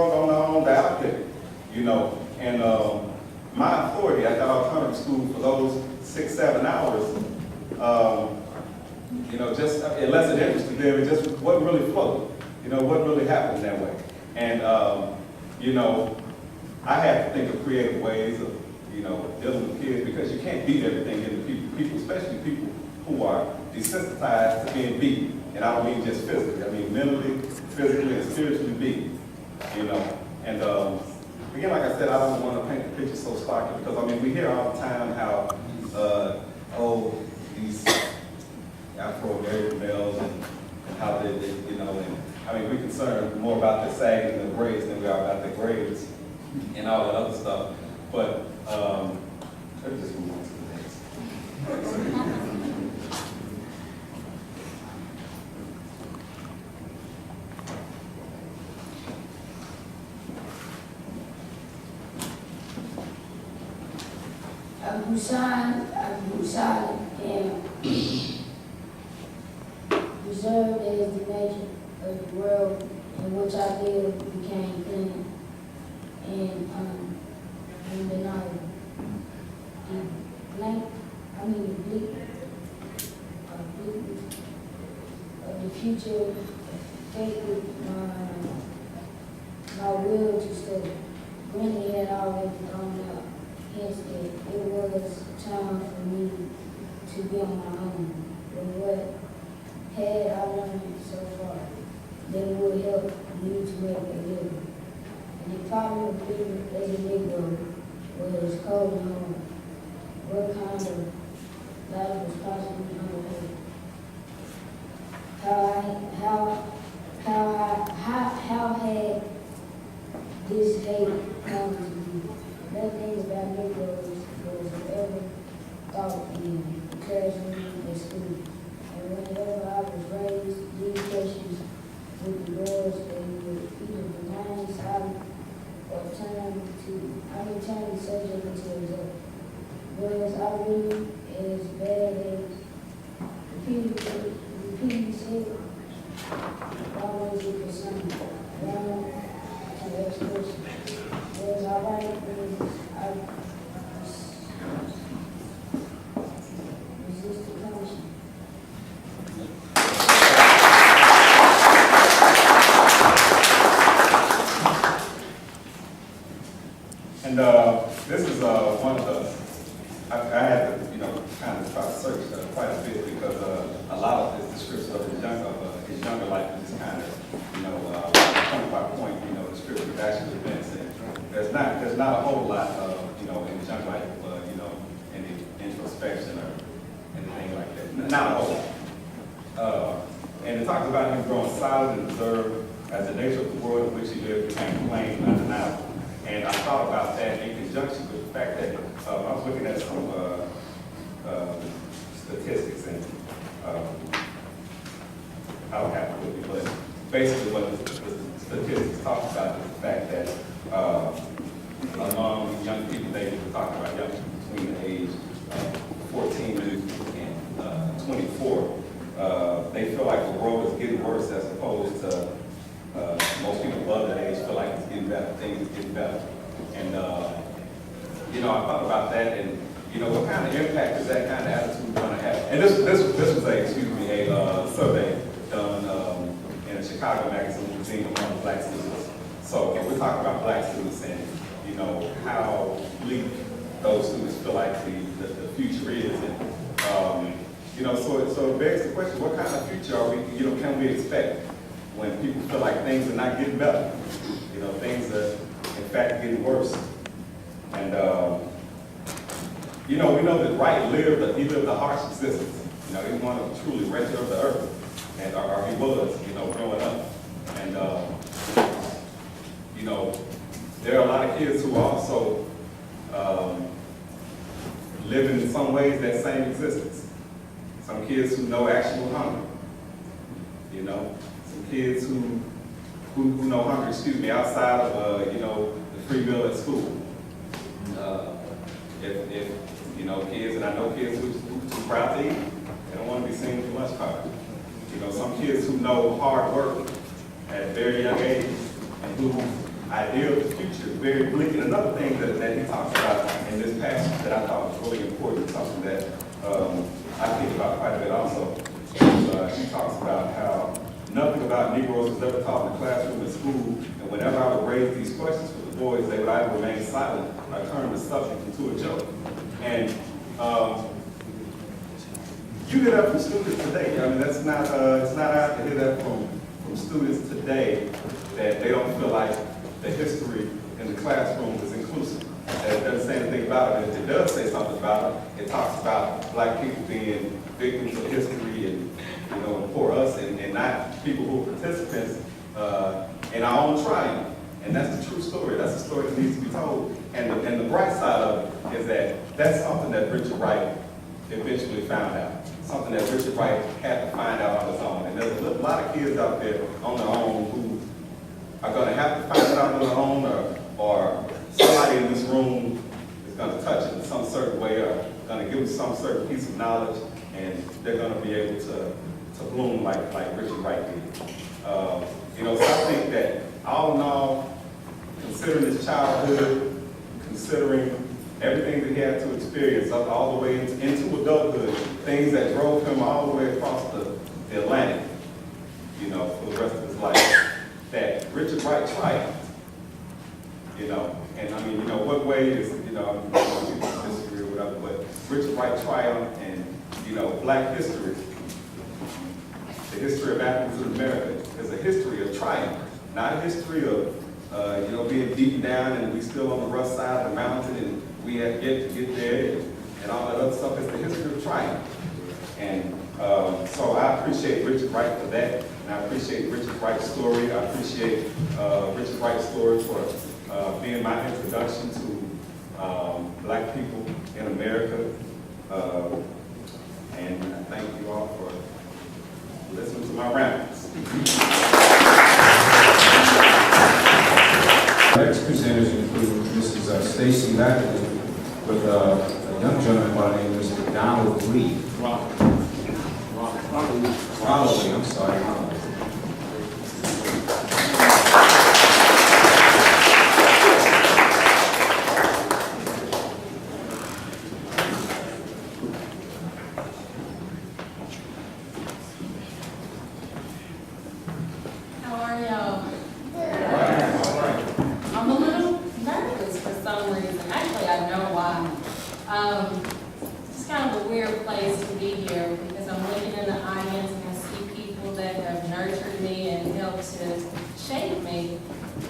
on our own dialect, you know, and my authority at that alternative school for those 6-7 hours, you know, just unless it interested them, it just wasn't really flowing, you know, wasn't really happening that way. And, you know, I had to think of creative ways of, you know, dealing with kids because you can't beat everything into people, especially people who are desensitized to being beaten. And I don't mean just physically, I mean mentally, physically, and spiritually beaten, you know. And again, like I said, I don't want to paint the picture so starkly because, I mean, we hear all the time how, oh, these Afro-American males and how they, you know, and I mean, we're concerned more about the sagging and the braids than we are about the grades and all that other stuff. But let me just move on to the next. Hussein and preserved as the nature of the world in which I live became thin and undeniable. The bleakness of the future affected my will to study. Granny had already gone out. Hence, it was time for me to be on my own. But what had I learned so far that would help me to make a living? And the problem of living as a Negro was cold and hard. What kind of life was possibly underway? How had this hate come to be? Nothing about Negroes was ever thought in the classroom at school. And whenever I was raised, these questions with the girls, they would either remain silent or turn the subject into a joke. Whereas I really as bad as repeatedly said, always it was something wrong to expression. Whereas I write things, I resist the punishment. And this is one of the, I had to, you know, kind of try to search quite a bit because a lot of this description of his younger life is just kind of, you know, point by point, you know, description of actual events. And there's not a whole lot of, you know, in his younger life, you know, any introspection or anything like that. Not a whole lot. And it talks about him growing silent and reserved as the nature of the world in which he lived became plain and undeniable. And I thought about that in conjunction with the fact that I was looking at some statistics, and I don't have to look, but basically what the statistics talk about is the fact that among young people, they were talking about young people between the age of 14 and 24, they feel like the world is getting worse as opposed to most people above that age feel like it's getting better, things are getting better. And, you know, I thought about that and, you know, what kind of impact is that kind of attitude going to have? And this was a survey done in a Chicago magazine among black students. So we're talking about black students and, you know, how bleak those students feel like the future is. And, you know, so it begs the question, what kind of future are we, you know, can we expect when people feel like things are not getting better? You know, things are, in fact, getting worse. And, you know, we know that Wright lived a harsh existence. You know, he was one of the truly wretched of the earth, and or he was, you know, growing up. And, you know, there are a lot of kids who also live in some ways that same existence. Some kids who know actual hunger, you know. Some kids who know hunger, outside of, you know, the free meal at school. If you know, kids, and I know kids who are too proud to eat, they don't want to be seen with lunch card. You know, some kids who know hard work at a very young age and who idea of the future is very bleak. And another thing that he talks about in this passage that I thought was really important, something that I think about quite a bit also, is he talks about how nothing about Negroes was ever taught in the classroom at school, and whenever I would raise these questions with the boys, they would either remain silent or turn the subject into a joke. And you hear that from students today. I mean, that's not, it's not hard to hear that from students today, that they don't feel like the history in the classroom is inclusive. It doesn't say anything about it. If it does say something about it, it talks about black people being victims of history and, you know, for us, and not people who are participants in our own triumph. And that's the true story. That's the story that needs to be told. And the bright side of it is that that's something that Richard Wright eventually found out. Something that Richard Wright had to find out on his own. And there's a lot of kids out there on their own who are going to have to find it out on their own, or somebody in this room is going to touch it in some certain way, or going to give them some certain piece of knowledge, and they're going to be able to bloom like Richard Wright did. You know, so I think that all in all, considering his childhood, considering everything that he had to experience up all the way into adulthood, things that drove him all the way across the Atlantic, you know, for the rest of his life, that Richard Wright triumphed, you know. And I mean, you know, what way is, you know, people disagree or whatever, but Richard Wright triumphed, and, you know, black history, the history of African America, is a history of triumph, not a history of, you know, being beaten down and we still on the rough side of the mountain and we have yet to get there and all that other stuff. It's the history of triumph. And so I appreciate Richard Wright for that, and I appreciate Richard Wright's story. I appreciate Richard Wright's story for being my introduction to black people in America. And I thank you all for listening to my ramblings. Next presenters include Mrs. Stacy Lackley with a young gentleman by the name of Mr. Donald Lee. Ronald, I'm sorry, Ronald. How are y'all? I'm a little nervous for some reason. Actually, I know why. It's kind of a weird place to be here because I'm looking in the audience and I see people that have nurtured me and helped to shape me.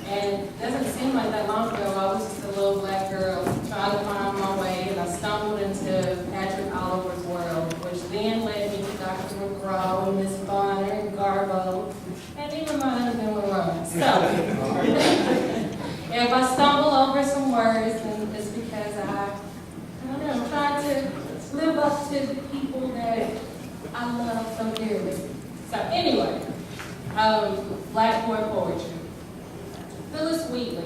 And it doesn't seem like that long ago I was just a little black girl trying to find my way, and I stumbled into Patrick Oliver's world, which then led me to Dr. McGraw and Miss Bonner and Garbo, and even my husband would run. So, if I stumble over some words, then it's because I don't know, I'm trying to live up to the people that I love so dearly. So anyway, Black Boy Poetry. Phyllis Wheatley,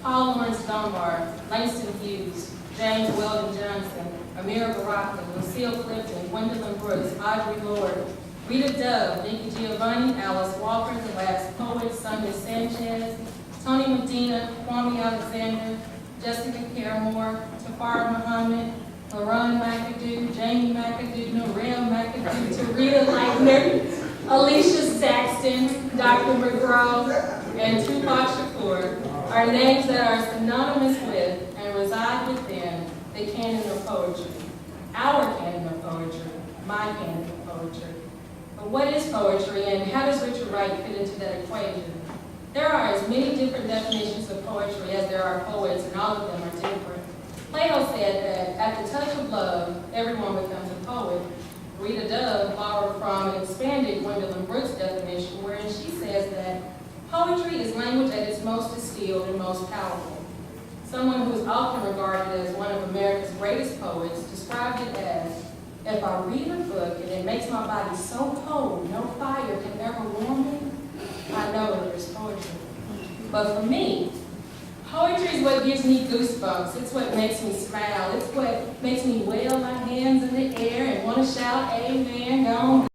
Paul Lawrence Dunbar, Langston Hughes, James Weldon Johnson, Amira Baraka, Lucille Clifton, Gwendolyn Brooks, Audrey Lorde, Rita Dove, Nikki Giovanni, Alice Walker, the last poet, Sonia Sanchez, Tony Medina, Kwame Alexander, Jessica Caramore, Tafara Muhammad, LaRon McAdoo, Jamie McAdoo, Norel McAdoo, Tarita Leitner, Alicia Saxton, Dr. McGraw, and Tupac Shakur are names that are synonymous with and reside within the canon of poetry. Our canon of poetry, my canon of poetry. But what is poetry, and how does Richard Wright fit into that equation? There are as many different definitions of poetry as there are poets, and all of them are different. Plato said that at the touch of love, everyone becomes a poet. Rita Dove borrowed from and expanded Gwendolyn Brooks' definition, wherein she says that poetry is language at its most distilled and most powerful. Someone who is often regarded as one of America's greatest poets described it as, if I read a book and it makes my body so cold, no fire can ever warm me, I know it is poetry. But for me, poetry is what gives me goosebumps. It's what makes me smile. It's what makes me wave my hands in the air and want to shout, amen, go on.